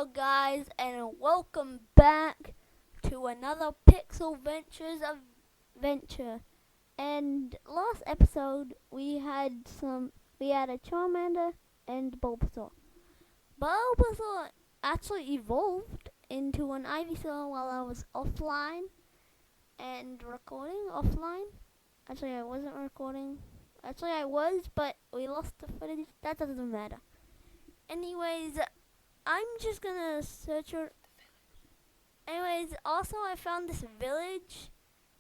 Hello, guys, and welcome back to another Pixel Ventures adventure. And last episode, we had a Charmander and Bulbasaur. Bulbasaur actually evolved into an Ivysaur while I was offline and recording offline. Actually, I wasn't recording. Actually, I was, but we lost the footage. That doesn't matter. Anyways, I'm just gonna search her. Anyways, also I found this village,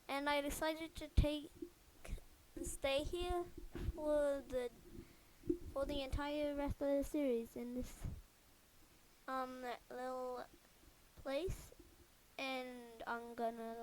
and I decided to stay here for the entire rest of the series in this little place, and I'm gonna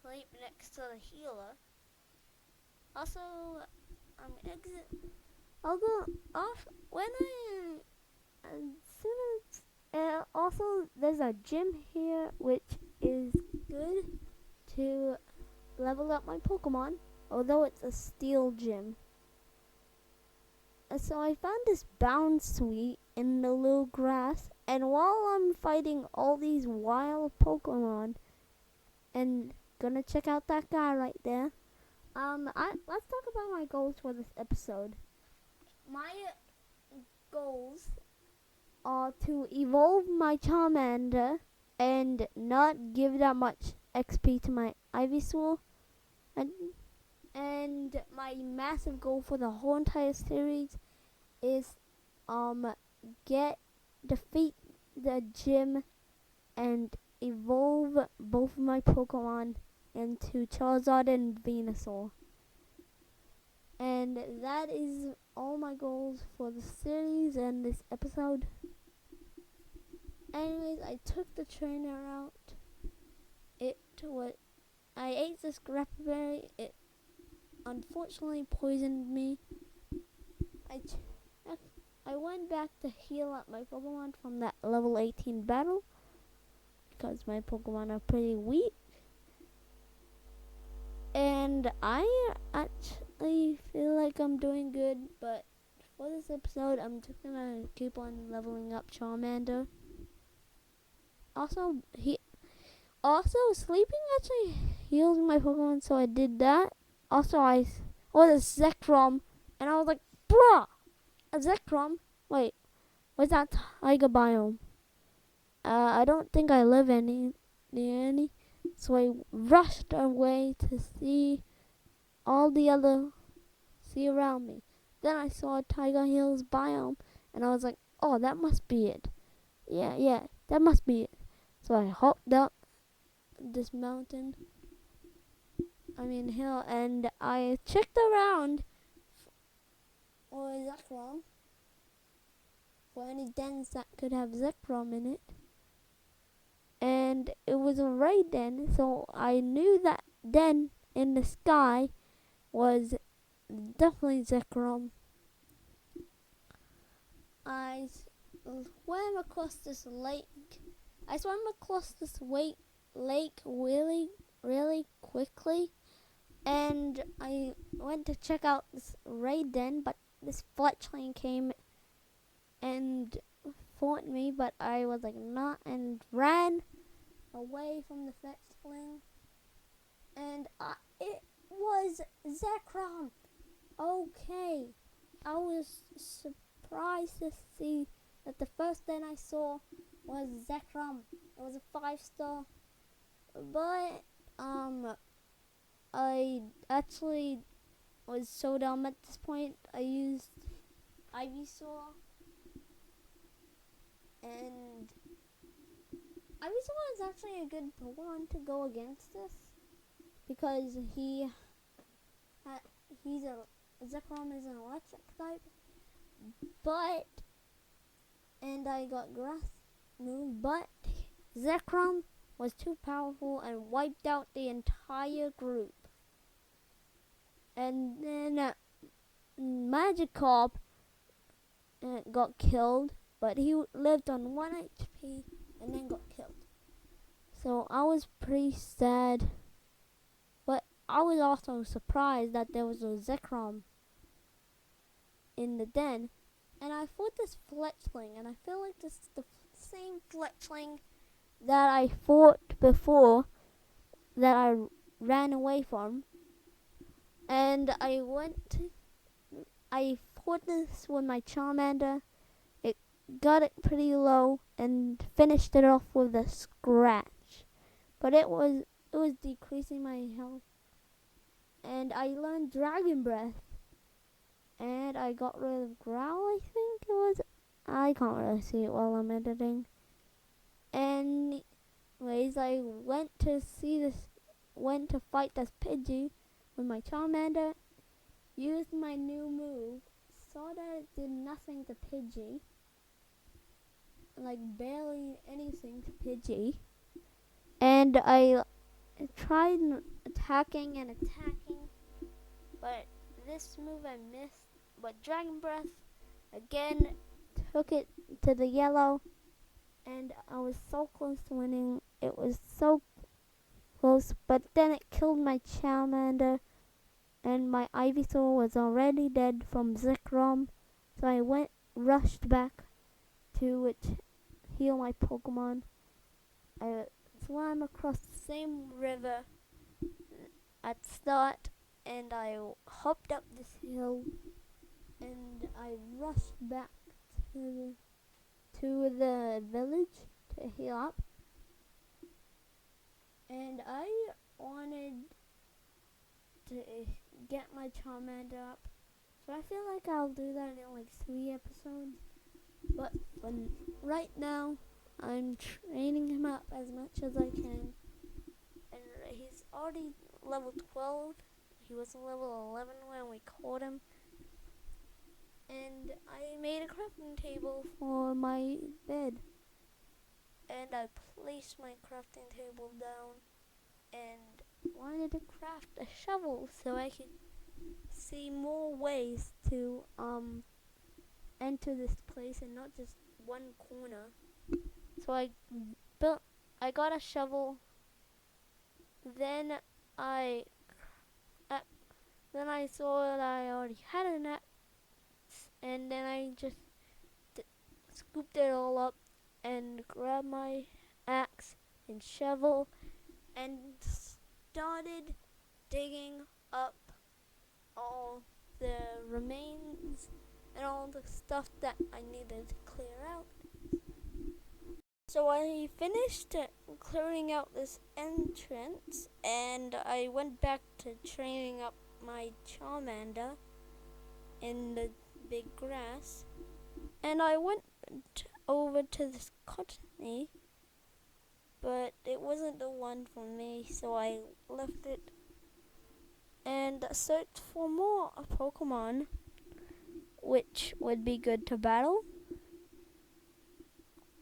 sleep next to the healer. Also, I'm exit. I'll go off when I as soon as also, there's a gym here, which is good to level up my Pokemon, although it's a steel gym. So I found this Bounsweet in the little grass, and while I'm fighting all these wild Pokemon, and gonna check out that guy right there, let's talk about my goals for this episode. My goals are to evolve my Charmander and not give that much XP to my Ivysaur. And my massive goal for the whole entire series is defeat the gym and evolve both of my Pokemon into Charizard and Venusaur. And that is all my goals for the series and this episode. Anyways, I took the trainer out. I ate this Grappa. It unfortunately poisoned me. I went back to heal up my Pokemon from that level 18 battle because my Pokemon are pretty weak. And I actually feel like I'm doing good, but for this episode, I'm just gonna keep on leveling up Charmander. Also, sleeping actually heals my Pokemon, so I did that. Also, I was a Zekrom, and I was like, bruh, a Zekrom? Wait, what's that Tiger biome? I don't think I live near any, so I rushed away to see around me. Then I saw a Tiger Hills biome, and I was like, oh, that must be it. Yeah, that must be it. So I hopped up this hill, and I checked around for Zekrom, for any dens that could have Zekrom in it. And it was a raid den, so I knew that den in the sky was definitely Zekrom. I swam across this lake. I swam across this lake really quickly, and I went to check out this raid den, but this fletchling came and fought me, but I was like not, and ran away from the fletchling, and it was Zekrom. Okay, I was surprised to see that the first den I saw was Zekrom. It was a 5-star, but I actually was so dumb at this point. I used Ivysaur, and Ivysaur is actually a good Pokemon to go against this because Zekrom is an electric type, and I got grass move, but Zekrom was too powerful and wiped out the entire group. And then Magikarp got killed, but he lived on 1 HP and then got killed. So I was pretty sad, but I was also surprised that there was a Zekrom in the den. And I fought this Fletchling, and I feel like this is the same Fletchling that I fought before, that I ran away from. And I fought this with my Charmander. It got it pretty low and finished it off with a scratch. But it was decreasing my health. And I learned Dragon Breath. And I got rid of Growl, I think it was. I can't really see it while I'm editing. Anyways, I went to fight this Pidgey with my Charmander, used my new move, saw that it did nothing to Pidgey, like barely anything to Pidgey, and I tried attacking, but this move I missed. But Dragon Breath again took it to the yellow, and I was so close to winning. It was so close, but then it killed my Charmander, and my Ivysaur was already dead from Zekrom, so I rushed back to heal my Pokemon. I swam across the same river at start, and I hopped up this hill, and I rushed back to the village to heal up. And I wanted to get my Charmander up, so I feel like I'll do that in like 3 episodes. But right now, I'm training him up as much as I can, and he's already level 12. He was level 11 when we caught him. And I made a crafting table for my bed. And I placed my crafting table down and wanted to craft a shovel so I could see more ways to enter this place and not just one corner. So I got a shovel. Then I saw that I already had an axe, and then I just scooped it all up and grabbed my axe and shovel and started digging up all the remains and all the stuff that I needed to clear out. So I finished clearing out this entrance, and I went back to training up my Charmander in the big grass. And I went over to this Cottony, but it wasn't the one for me, so I left it and searched for more Pokemon which would be good to battle,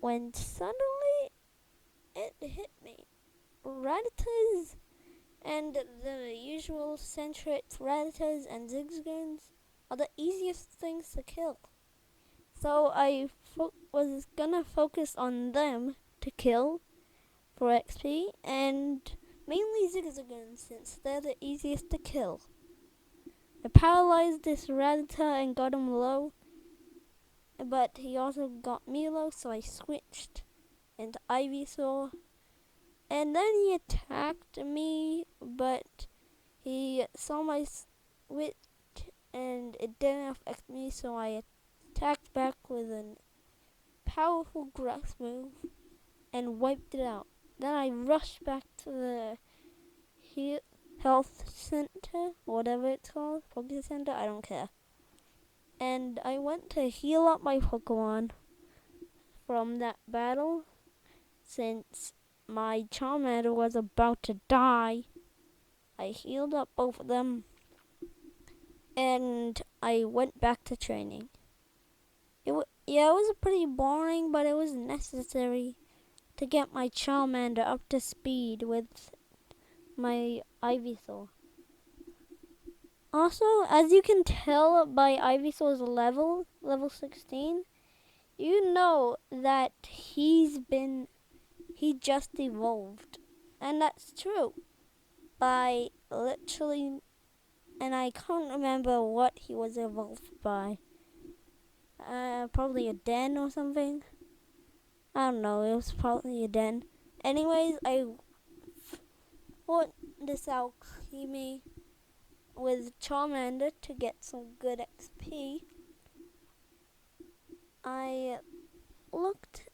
when suddenly it hit me. Rattatas and the usual Centrets, Rattatas and Zigzagoons are the easiest things to kill. So I was gonna focus on them to kill for XP, and mainly Zigzagoons since they're the easiest to kill. I paralyzed this Rattata and got him low, but he also got me low, so I switched into Ivysaur. And then he attacked me, but he saw my switch and it didn't affect me, so I attacked back with a powerful grass move and wiped it out. Then I rushed back to the health center, whatever it's called, Poké Center, I don't care. And I went to heal up my Pokemon from that battle, since my Charmander was about to die. I healed up both of them, and I went back to training. It was pretty boring, but it was necessary to get my Charmander up to speed with my Ivysaur. Also, as you can tell by Ivysaur's level 16, you know that he just evolved. And that's true. By literally, and I can't remember what he was evolved by. Probably a den or something. I don't know, it was probably a den. Anyways, I fought this alchemy with Charmander to get some good XP. I looked,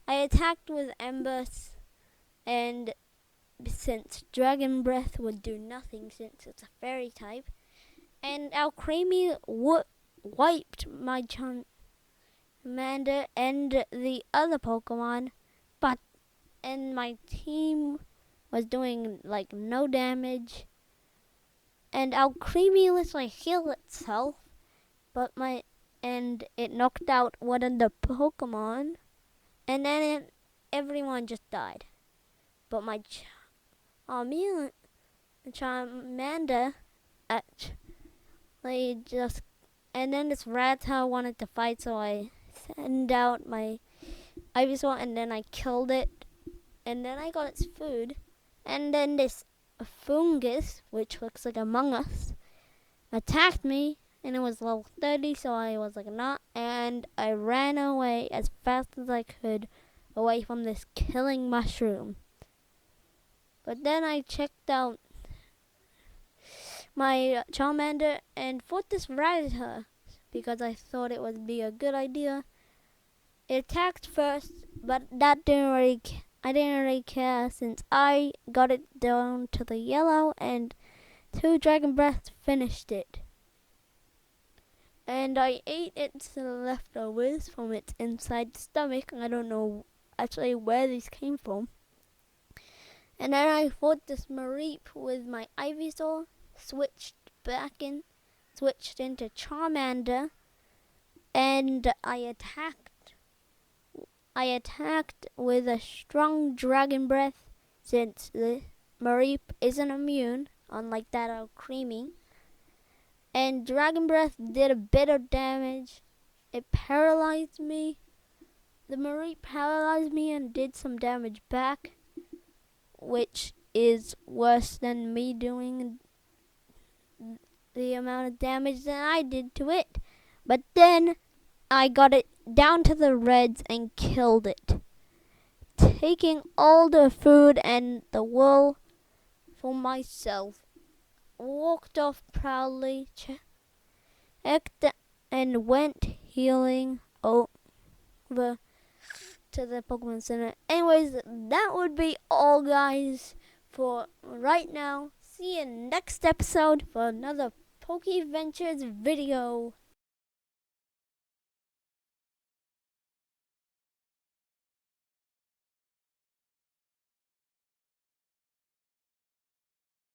I attacked with Embers, and since Dragon Breath would do nothing since it's a fairy type, and Alcremie wiped my Charmander and the other Pokemon, and my team was doing like no damage, and Alcremie literally healed itself, and it knocked out one of the Pokemon, and then everyone just died. But my Charmander actually just, and then this Rattata wanted to fight, so I sent out my Ivysaur, and then I killed it, and then I got its food, and then this fungus, which looks like Among Us, attacked me, and it was level 30, so I was like, not, and I ran away as fast as I could away from this killing mushroom. But then I checked out my Charmander and fought this Rattata because I thought it would be a good idea. It attacked first, but I didn't really care since I got it down to the yellow, and 2 Dragon Breaths finished it. And I ate its leftovers from its inside stomach. I don't know actually where these came from. And then I fought this Mareep with my Ivysaur, switched into Charmander, and I attacked with a strong Dragon Breath since the Mareep isn't immune, unlike that Alcremie. And Dragon Breath did a bit of damage. It paralyzed me. The Mareep paralyzed me and did some damage back, which is worse than me doing the amount of damage that I did to it. But then I got it down to the reds and killed it, taking all the food and the wool for myself. Walked off proudly, checked and went healing over to the Pokemon Center. Anyways, that would be all, guys, for right now. See you next episode for another PokeVentures video.